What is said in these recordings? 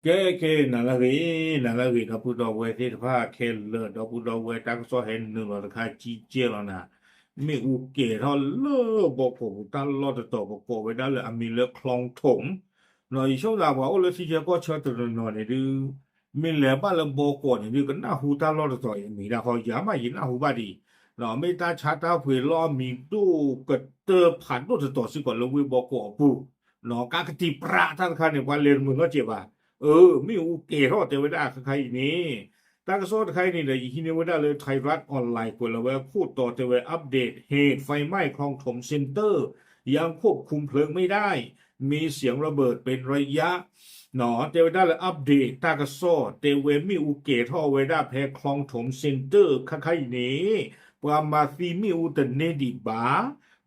que nala que na puto we te fa ke le do puto we ta so hen nu lo ka chi che lo na mi u ke tho le bo ko ta lo to bo ko we da le a mi le klong thong no i shou la wa o le si je ko cho to no ne du mi le ba le bo ko ne du ka na hu ta lo to mi da ho ya ma yin na hu ba di no me ta cha ta pwe lo mi tu ka te phan to to si ko le we bo ko pu no ka ka ti pra ta ka ne wa le mu no je ba ไม่โอเครอดเทวดาใครนี่ตั้งโซนใครนี่เลยอีกทีเทวดาเลยไทยรัฐออนไลน์กว่าเราว่าพูดต่อเทวดาอัปเดตเหตุไฟไหม้คลองถมเซ็นเตอร์ยังควบคุมเพลิงไม่ได้มีเสียงระเบิดเป็นระยะหนอเทวดาเลยอัปเดตตากระโซเทวมีอุเกท่อเวดาแพคลองถมเซ็นเตอร์ใครนี่ปรามาซีมีอุตเนดิบา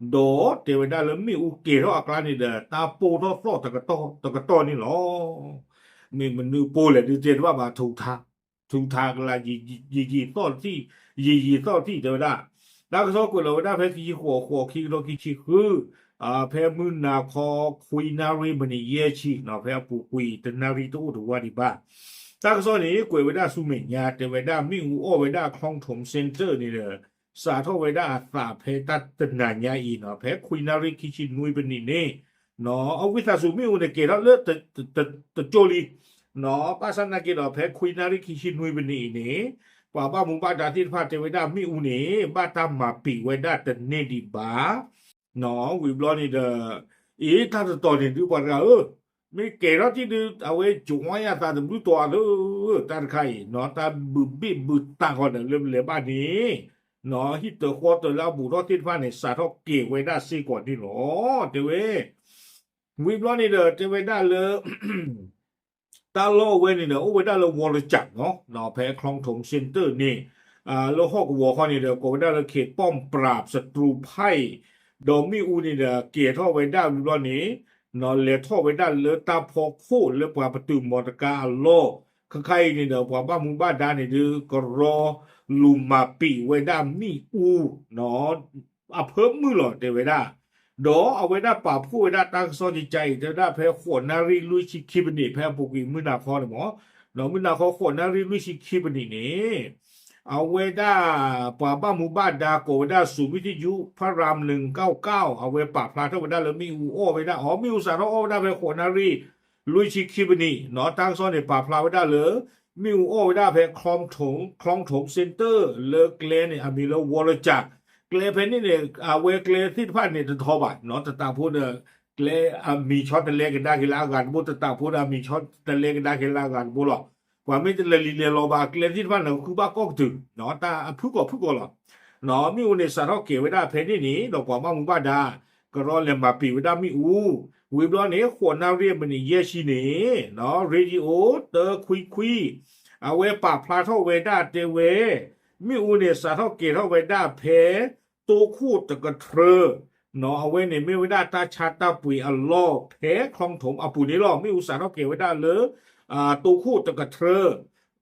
โดเทวดาเลยมีอุเกท่ออักลานี่เด้อตาโปท่อฟลอตะกะโตนี่หรอ mình nu po le di jen wa ba thu tha la yi to ti yi to ti de da da ko so ko lo da phe ki huo ki lo ki chi hu phe mu na kho kui na ri mani ye chi no phe pu kui de na ri to do wa di ba da ko so ni kwe we da su me nya de we da mi wu o we da khong thom center ni de sa tho we da sa phe ta de na nya yi no phe kui na ri ki chi nui ba ni ne no a wi sa su mi u ne ke da le te jo li เนาะป้าสันนักเนาะแพ้คุยนาริคิชินุยเป็นนี่เนี่ยป่าบ้ามุงบ้าดาที่พาเทวดามีอุเน่บ้าตามมาปีไว้ได้แต่เนดิบ้าเนาะวิบลอนี่เด้อถ้าจะต่อเนี่ยดูป่าเราไม่เก่เราที่ดูเอาไว้จุงไว้ตาจะรู้ตัวตาใครเนาะตาบึตาคนเริ่มเลยบ้านนี้เนาะฮิตเตอร์ควอเตอร์แล้วบุรุษที่พาเนี่ยสาธุเก่ไว้ได้สี่ก่อนที่หรอเทววิบลอนี่เด้อเทวดาเลย ตาโลเวนี่เนอะโอ้เวด้าเราวอลจักเนาะเนาะแพ้คลองถมเซ็นเตอร์นี่เราฮอกวัวข้อนี่เนอะก็เวด้าเราเขตป้อมปราบศัตรูไพ่ดอมิอูนี่เนอะเกียร์ท่อเวด้าวิวนี้เนาะเลท่อเวด้าเลตาพอโคเลปราประตูมอตกาโลข้างๆนี่เนอะพอบ้ามุงบ้าดานี่ดือก็รอลูมาปีเวด้ามีอูเนาะเพิ่มมือหรอเดเวด้า đóเอาไว้ได้ป่าผู้ไว้ได้ตั้งซ่อนใจจะได้แพ้ขวดนารีลุยชิคิบันนี่แพ้ปุกิมือนาคอหมอเรามือนาคอขวดนารีลุยชิคิบันนี่นี่เอาไว้ได้ป่าบ้าหมู่บ้านดาโกไว้ได้ศูนย์วิทยุพระราม199เอาไว้ป่าพลาเท่าไว้ได้แล้วมีอูโอไว้ได้อ๋อมีอุสารโอได้แพ้ขวดนารีลุยชิคิบันนี่เนาะตั้งซ่อนในป่าพลาไว้ได้เลยมีอูโอไว้ได้แพ้คลองถงเซ็นเตอร์เลิกเลนเนี่ยมีแล้ววอลจัก เกลเพนนี่เนี่ยเวเกลที่พันเนี่ยจะทอบะเนาะแต่ตาพูดเกลมีช็อตทะเลกันได้กี่ลากันพูดแต่ตาพูดมีช็อตทะเลกันได้กี่ลากันพูดหรอกว่าไม่จะเลยเรียนรอบาเกลที่พันเนี่ยคือบ้าก็ถึงเนาะตาพูดก็หรอกเนาะมีอุเนสารเขาเกี่ยวไว้ได้เพนนี่นี่ดอกกว่ามึงบ้าดาก็รอเรียนมาปีไว้ได้มีอูวิบล้อเนี่ยขวดน้าเรียนมันนี่เยชิเน่เนาะเรดิโอเตอร์คุยเอาไว้ปากพลาเท่าเวด้าเตเวมีอูเนสารเขาเกี่ยวเท่าเวด้าเพตัวคู่ตะกะเทอเนาะเอาไว้ในไม่ไว้ได้ตาชาตาปุยอัลลอแพ้คลองถมอปุนี่ล่อไม่อุตสาห์เอาเก็บไว้ได้เลยตัวคู่ตะกะเทอ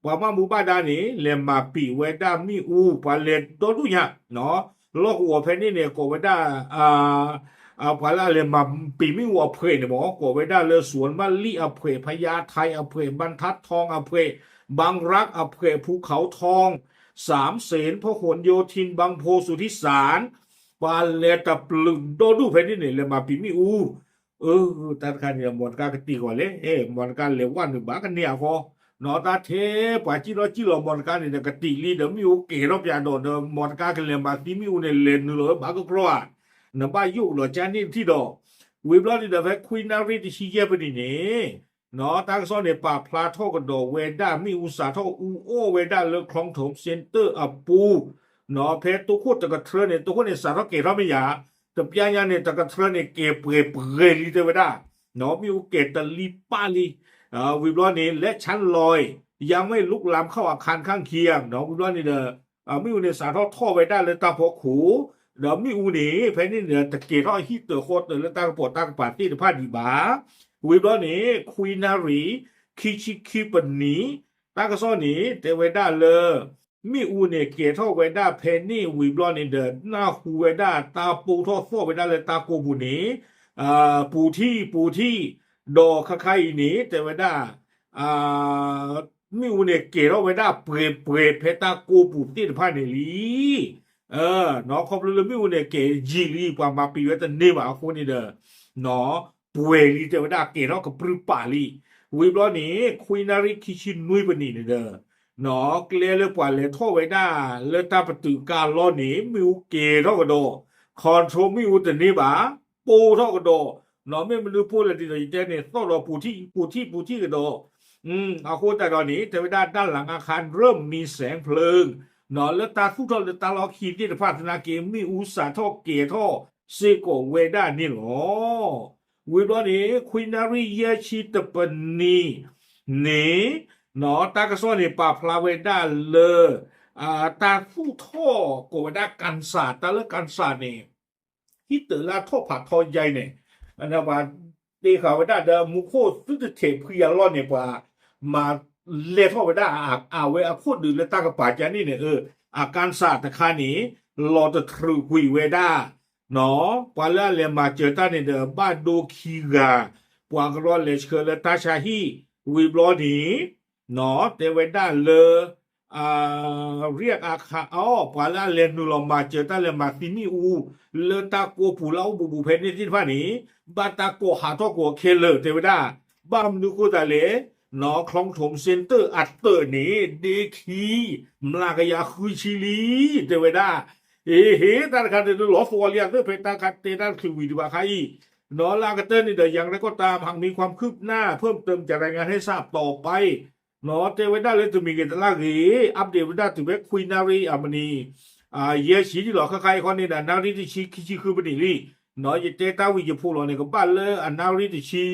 ว่ามามูบ้าดานี่เลมมาปีไว้ได้มีอูปาเลนตัวดูเนี่ยเนาะลอกหัวเพนนี่เนี่ยก็ไว้ได้พาลาเลมมาปีไม่หัวเพยเนี่ยบอกก็ไว้ได้เลยสวนมะลิอเพยพญาไทอเพยบรรทัดทองอเพยบางรักอเพยภูเขาทองสามเสนพหลโยธินบางโพสุทธิสารปาเลตะปลึงโดดูเพนี่เนี่ยเลยมาปีมีอูตาคันเนี่ยหมดการกติก่อนเลยหมดการเลววันหนึ่งบากันเนี่ยพอนอตาเทป่าจิโรหมดการเนี่ยกติลีเดี๋ยวมีอูเกรบยาโดนหมดการกันเลยมาปีมีอูเนี่ยเลนเลยบาก็กลัวเนี่ยบ้ายุหรอจานี่ที่ดอกวิบลอนี่เดี๋ยวคุยนารีที่ชี้แจงไปนี่เนี่ยเนาะตั้งซ่อนในป่าพลาโทกันดอกเวด้ามีอุตสาห์ทอูโอเวด้าเลือกคลองถมเซ็นเตอร์อัปูเนาะเพชรตัวคู่ตะกะเทรเนี่ยตัวคู่เนี่ยสารเกเราไม่ยาแต่ปียาเนี่ยตะกะเทรเนี่ยเก็บเปรลีเตเวด้าเนาะมีอุเกตลีปาลีวิบลอนี่และชั้นลอยยังไม่ลุกลามเข้าอาคารข้างเคียงเนาะวิบลอนี่มีอุเนี่ยสารท่อเวด้าเลยตาพอขูเดี๋ยวมีอูนี่เพชรนี่เนี่ยตะเกียร์ท่อฮิตเตอร์โคตรเลยตั้งปวดตั้งปาร์ตี้ผ้าดีบ้าวิบลอนี่คุยนารีคิชิคิปนีตั้งก็ซ้อนนี่เตเวด้าเลยมีอูเนี่ยเกียร์ท่อเวด้าเพนนี่วิบลอนี่เดินหน้าหูเวด้าตาปูท่อโฟเวด้าเลยตาโกบุนีปูที่ดอกคาไคนี่เตเวด้า อ่มิวเนี่ยเกเราไว้ได้เปรเพตากูปูติดผ้าเนี่ยลีเออเนาะคอมเลยมิวเนี่ยเกจีลีปามาปีเวตเนบาคนนี่เด้อเนาะป่วยลีเทวดาเกเรากับปรึปาลีวิบล้อนี้คุยนาริคิชินุยปนี่เด้อเนาะเกลียเลยปว่าเลยโทษไว้ได้เลยตาประตูการล้อนี้มิวเกเท่ากับโดคอนโทรมิวแต่นี่บาปูเท่ากับโดเนาะไม่รู้พูดอะไรที่ตัวเจเนี่ยต้องรอปูที่กับโด เอาโคแต่ตอนนี้เทวดาด้านหลังอาคารเริ่มมีแสงเพลิงเนอนแล้วตาผู้ทอหรือตาลอขีดที่พัฒนาเกมมีอุตสาห์ท่อเกท่อเซโกเวด้านี่หรอวิบล้อนี้ควินารีเยชิตปนีนี่เนาะตากระซ้อนนี่ป่าพลาเวด้าเลยตาผู้ท่อโกเวด้ากันศาสตร์ตาเลือกกันศาสตร์นี่ที่เตอลาท่อผัดทอใหญ่เนี่ยอันนั้นว่าตีเขาไว้ได้เดิมมุโคตรซึ่งจะเทพยาล้อเนี่ยป่า มาเล่ทอดไปได้เวอาพูดดื่มและตั้งกับป่าจานี่เนี่ยอาการศาสตร์ตะคานี้รอจะทรูคุยเวด้าเนาะปาละเลมาเจอตาเนี่ยเดอบ้านโดคีกาปวางรอเลชเคอร์เลตาชาฮีวีบลอนีเนาะเตเวด้าเลเรียกอาคาปาละเลนูลมาเจอตาเลมาซินีเลตาโกปูลาบูเพนนี่ที่ผ่านนี้บาตาโกหาทอโกเคเลเตเวด้าบ้ามนุกุตาเล เนาะคลองถมเซ็นเตอร์อัตเตอร์นี่เดคีมลากยาคุยชิลีเดเวดาตาคันเดลอฟอเลียเตอร์เพตาคันเตนันคือวิดีบาคายเนาะลากเตอร์นี่เดี๋ยวอย่างไรก็ตามหากมีความคืบหน้าเพิ่มเติมจะรายงานให้ทราบต่อไปเนาะเทวดาเลยจะมีเกตลากรีอัปเดตเวดาถึงเวคุยนารีอามณีเยชีที่หลอกใครคนนี้นะนารีที่ชี้คือบันนี่เนาะยเตตาวิจพูดเราเนี่ยก็บ้านเลยนารีที่ชี้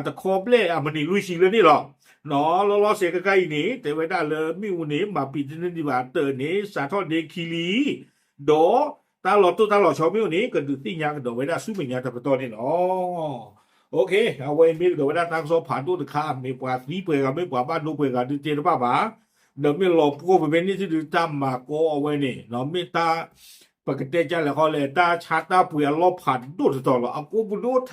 แต่คอบเล่มันนี่ลุยสิเลยนี่หรอเนาะล้อเสียใกล้ๆนี่แต่ไว้ได้เลยมีวันนี้มาปิดที่นั่นดีกว่าเตอร์นี้สาทอดเดคิลีโดตาหลอดตัวตาหลอดชาวมีวันนี้ก็ดูที่ยังโดไว้ได้สู้เป็นยังแต่ประตูนี่เนาะโอเคเอาไว้มีโดไว้ได้ทางโซผ่านตัวตะข้ามมีกว่าสีเปลือกไม่กว่าบ้านลูกเปลือกดูเจนป้าป๋าเดี๋ยวไม่หลบกูไปเป็นนี่ที่ดูจำมาโกเอาไว้นี่เนาะไม่ตาปกติจะเลยเขาเลยตาชาตาเปลือกลบผ่านตัวตลอดเอากูบุญโนเท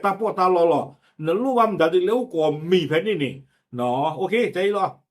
ตาปอตาหล่อ 能录完唔得的，你有個未平呢？喏，OK，再一咯。